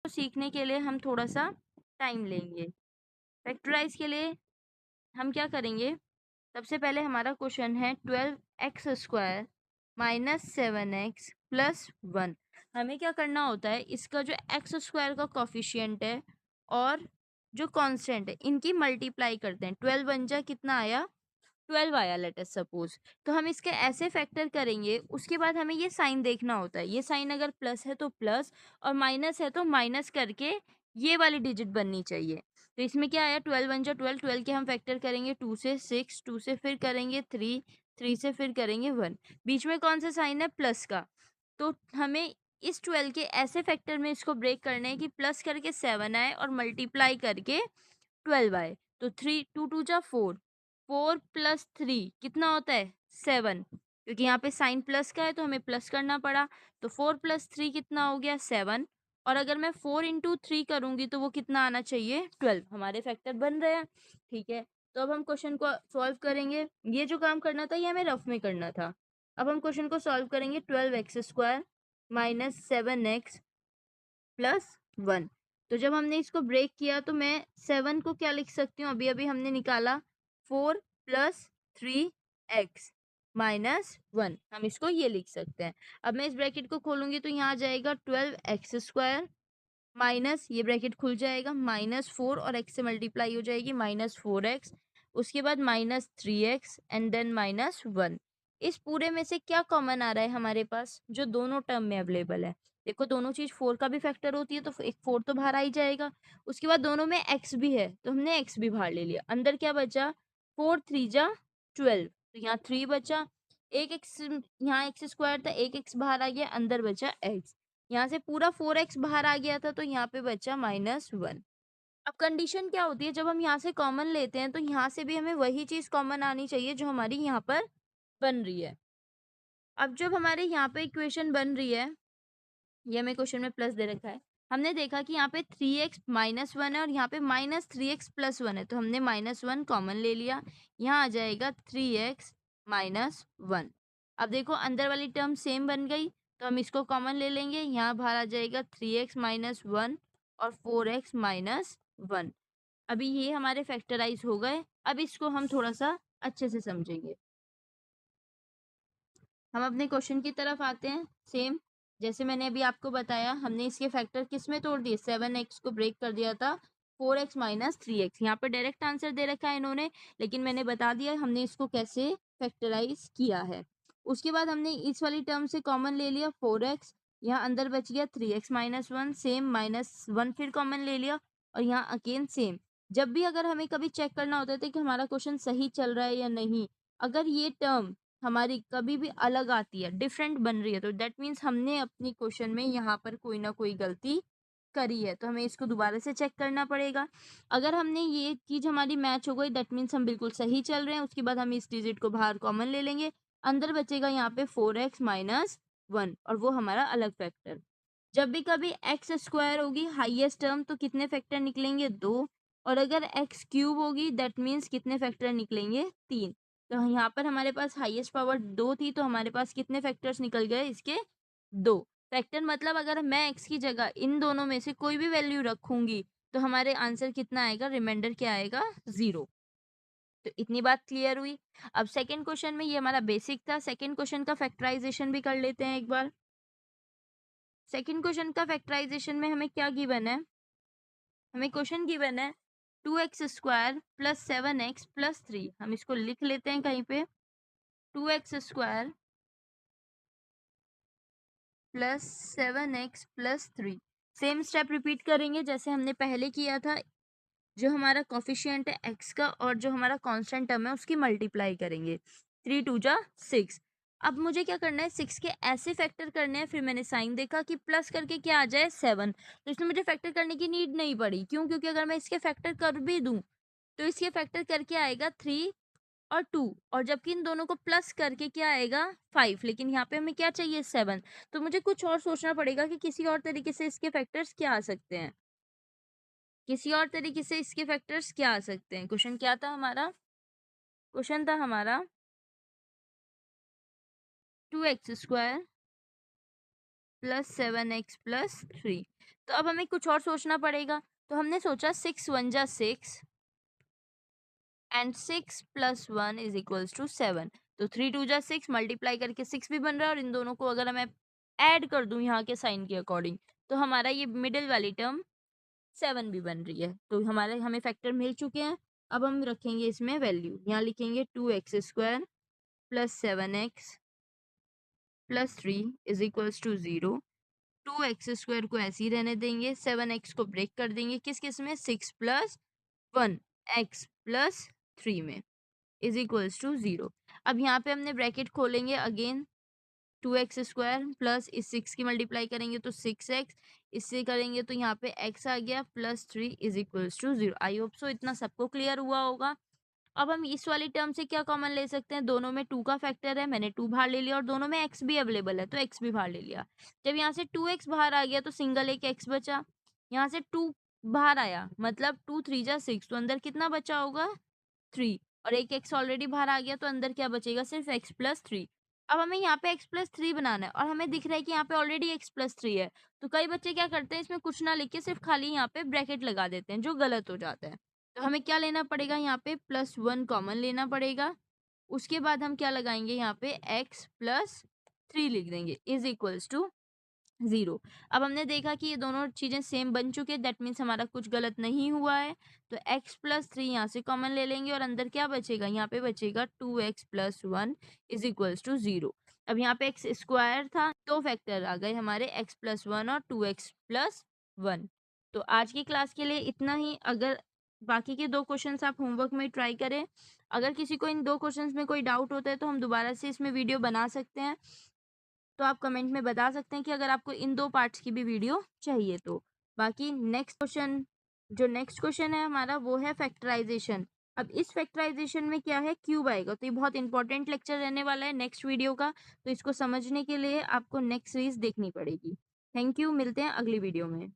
सीखने के लिए हम थोड़ा सा टाइम लेंगे। फैक्टराइज के लिए हम क्या करेंगे, सबसे पहले हमारा क्वेश्चन है 12x² माइनस 7x प्लस 1। हमें क्या करना होता है, इसका जो x² का कॉफिशिएंट है और जो कांस्टेंट है इनकी मल्टीप्लाई करते हैं। 12 बन जा कितना आया, 12 आया लेट अस सपोज। तो हम इसके ऐसे फैक्टर करेंगे, उसके बाद हमें ये साइन देखना होता है। ये साइन अगर प्लस है तो प्लस और माइनस है तो माइनस करके ये वाली डिजिट बननी चाहिए। तो इसमें क्या आया, 12 बन जा 12, 12 के हम फैक्टर करेंगे 2 से 6, 2 से फिर करेंगे 3, 3 से फिर करेंगे 1। बीच में कौन सा साइन है, प्लस का। तो हमें इस 12 के ऐसे फैक्टर में इसको ब्रेक करना है कि प्लस करके 7 आए और मल्टीप्लाई करके 12 आए। तो 3, 2 2 जा 4, 4 प्लस 3 कितना होता है 7, क्योंकि यहाँ पे साइन प्लस का है तो हमें प्लस करना पड़ा। तो 4 प्लस 3 कितना हो गया 7, और अगर मैं 4 इंटू 3 करूंगी तो वो कितना आना चाहिए 12। हमारे फैक्टर बन रहे हैं, ठीक है। तो अब हम क्वेश्चन को सॉल्व करेंगे। ये जो काम करना था ये हमें रफ में करना था। अब हम क्वेश्चन को सॉल्व करेंगे। 12x² minus 7x plus 1। तो जब हमने इसको ब्रेक किया तो मैं 7 को क्या लिख सकती हूँ, अभी अभी हमने निकाला 4 प्लस 3x माइनस 1, हम इसको ये लिख सकते हैं। अब मैं इस ब्रैकेट को खोलूंगी तो यहाँ आ जाएगा 12x² माइनस, ये ब्रैकेट खुल जाएगा, माइनस 4 और x से मल्टीप्लाई हो जाएगी माइनस 4x, उसके बाद minus 3x and then minus 1। इस पूरे में से क्या कॉमन आ रहा है हमारे पास, जो दोनों टर्म में अवेलेबल है। देखो दोनों चीज 4 का भी फैक्टर होती है तो एक 4 तो बाहर आ ही जाएगा। उसके बाद दोनों में x भी है तो हमने x भी बाहर ले लिया। अंदर क्या बचा, 4 3 जा 12, तो यहाँ 3 बचा। एक x यहाँ x² था, एक x बाहर आ गया, अंदर बचा x। यहाँ से पूरा 4x बाहर आ गया था तो यहाँ पे बचा माइनस 1। अब कंडीशन क्या होती है, जब हम यहाँ से कॉमन लेते हैं तो यहाँ से भी हमें वही चीज कॉमन आनी चाहिए जो हमारी यहाँ पर बन रही है। अब जब हमारे यहाँ पे इक्वेशन बन रही है, ये हमें क्वेश्चन में प्लस दे रखा है, हमने देखा कि यहाँ पे 3x माइनस 1 है और यहाँ पे माइनस 3x प्लस 1 है, तो हमने माइनस 1 कॉमन ले लिया। यहाँ आ जाएगा 3x माइनस 1। अब देखो अंदर वाली टर्म सेम बन गई तो हम इसको कॉमन ले लेंगे। यहाँ बाहर आ जाएगा 3x माइनस 1 और 4x माइनस 1। अभी ये हमारे फैक्टराइज हो गए। अब इसको हम थोड़ा सा अच्छे से समझेंगे। हम अपने क्वेश्चन की तरफ आते हैं। सेम जैसे मैंने अभी आपको बताया, हमने इसके फैक्टर किस में तोड़ दिए, 7x को ब्रेक कर दिया था 4x माइनस 3x। यहाँ पर डायरेक्ट आंसर दे रखा है इन्होंने, लेकिन मैंने बता दिया हमने इसको कैसे फैक्टराइज किया है। उसके बाद हमने इस वाली टर्म से कॉमन ले लिया 4x, यहाँ अंदर बच गया 3x माइनस 1, सेम माइनस 1 फिर कॉमन ले लिया और यहाँ अगेन सेम। जब भी अगर हमें कभी चेक करना होता है कि हमारा क्वेश्चन सही चल रहा है या नहीं, अगर ये टर्म हमारी कभी भी अलग आती है, डिफरेंट बन रही है, तो दैट मीन्स हमने अपनी क्वेश्चन में यहाँ पर कोई ना कोई गलती करी है, तो हमें इसको दोबारा से चेक करना पड़ेगा। अगर हमने ये चीज हमारी मैच हो गई दैट मीन्स हम बिल्कुल सही चल रहे हैं। उसके बाद हम इस डिजिट को बाहर कॉमन ले लेंगे, अंदर बचेगा यहाँ पे 4x माइनस 1 और वो हमारा अलग फैक्टर। जब भी कभी x² होगी हाईएस्ट टर्म तो कितने फैक्टर निकलेंगे, 2। और अगर x³ होगी दैट मीन्स कितने फैक्टर निकलेंगे, 3। तो यहाँ पर हमारे पास हाईएस्ट पावर 2 थी तो हमारे पास कितने फैक्टर्स निकल गए, इसके 2 फैक्टर। मतलब अगर मैं x की जगह इन दोनों में से कोई भी वैल्यू रखूंगी तो हमारे आंसर कितना आएगा, रिमाइंडर क्या आएगा, 0। तो इतनी बात क्लियर हुई। अब सेकंड क्वेश्चन में, ये हमारा बेसिक था, सेकंड क्वेश्चन का फैक्टराइजेशन भी कर लेते हैं एक बार। सेकंड क्वेश्चन का फैक्टराइजेशन में हमें क्या गिवन है, हमें क्वेश्चन गिवन है 2x² प्लस 7x प्लस 3। हम इसको लिख लेते हैं कहीं पे, 2x² plus 7x plus 3। Same step repeat करेंगे जैसे हमने पहले किया था। जो हमारा कॉफिशिएंट है x का और जो हमारा कांस्टेंट टर्म है उसकी मल्टीप्लाई करेंगे। 3 2 जा 6। अब मुझे क्या करना है, 6 के ऐसे फैक्टर करने हैं। फिर मैंने साइन देखा कि प्लस करके क्या आ जाए 7, तो इसमें मुझे फैक्टर करने की नीड नहीं पड़ी। क्यों, क्योंकि अगर मैं इसके फैक्टर कर भी दूं तो इसके फैक्टर करके आएगा 3 और 2, और जबकि इन दोनों को प्लस करके क्या आएगा 5, लेकिन यहाँ पे हमें क्या चाहिए 7। तो मुझे कुछ और सोचना पड़ेगा कि किसी और तरीके से इसके फैक्टर्स क्या आ सकते हैं, किसी और तरीके से इसके फैक्टर्स क्या आ सकते हैं। क्वेश्चन क्या था हमारा, क्वेश्चन था हमारा 2x² प्लस 7x प्लस 3। तो अब हमें कुछ और सोचना पड़ेगा, तो हमने सोचा 6 1 जा 6 and 6 plus 1 is equals to 7। तो 3 2 जा 6 मल्टीप्लाई करके 6 भी बन रहा है और इन दोनों को अगर मैं ऐड कर दूं यहाँ के साइन के अकॉर्डिंग, तो हमारा ये मिडिल वाली टर्म 7 भी बन रही है। तो हमारे हमें फैक्टर मिल चुके हैं। अब हम रखेंगे इसमें वैल्यू, यहाँ लिखेंगे 2x² plus 7x plus 3 is equals to 0। 2x² को ऐसे ही रहने देंगे, 7x को ब्रेक कर देंगे, किस किस में, 6 प्लस 1 x प्लस 3 में, इज इक्वल्स टू 0। अब यहाँ पे हमने ब्रैकेट खोलेंगे अगेन, 2x² प्लस इस 6 की मल्टीप्लाई करेंगे तो 6x, इससे करेंगे तो यहाँ पे x आ गया plus 3 is equals to 0। I hope so इतना सबको क्लियर हुआ होगा। अब हम इस वाली टर्म से क्या कॉमन ले सकते हैं, दोनों में 2 का फैक्टर है, मैंने 2 बाहर ले लिया और दोनों में x भी अवेलेबल है तो x भी बाहर ले लिया। जब यहाँ से 2x बाहर आ गया तो सिंगल एक x बचा, यहाँ से 2 बाहर आया मतलब 2 3 जा 6, तो अंदर कितना बचा होगा, 3, और एक x ऑलरेडी बाहर आ गया तो अंदर क्या बचेगा, सिर्फ x प्लस 3। अब हमें यहाँ पे x प्लस 3 बनाना है और हमें दिख रहा है कि यहाँ पे ऑलरेडी x प्लस 3 है, तो कई बच्चे क्या करते हैं, इसमें कुछ ना लिख के सिर्फ खाली यहाँ पे ब्रैकेट लगा देते हैं, जो गलत हो जाता है। तो हमें क्या लेना पड़ेगा, यहाँ पे +1 कॉमन लेना पड़ेगा, उसके बाद हम क्या लगाएंगे, यहाँ पे x प्लस 3 लिख देंगे इज इक्वल्स टू 0। अब हमने देखा कि ये दोनों चीजें सेम बन चुके हैं, दैट मीन्स हमारा कुछ गलत नहीं हुआ है। तो x प्लस 3 यहाँ से कॉमन ले लेंगे और अंदर क्या बचेगा, यहाँ पे बचेगा 2x plus 1 is equals to 0। अब यहाँ पे x स्क्वायर था, दो फैक्टर आ गए हमारे, x प्लस 1 और 2x प्लस 1। तो आज की क्लास के लिए इतना ही। अगर बाकी के 2 क्वेश्चंस आप होमवर्क में ट्राई करें, अगर किसी को इन 2 क्वेश्चंस में कोई डाउट होता है तो हम दोबारा से इसमें वीडियो बना सकते हैं, तो आप कमेंट में बता सकते हैं कि अगर आपको इन 2 पार्ट्स की भी वीडियो चाहिए तो। बाकी नेक्स्ट क्वेश्चन है हमारा, वो है फैक्टराइजेशन। अब इस फैक्टराइजेशन में क्या है, क्यूब आएगा, तो ये बहुत इंपॉर्टेंट लेक्चर रहने वाला है नेक्स्ट वीडियो का, तो इसको समझने के लिए आपको नेक्स्ट सीरीज देखनी पड़ेगी। थैंक यू, मिलते हैं अगली वीडियो में।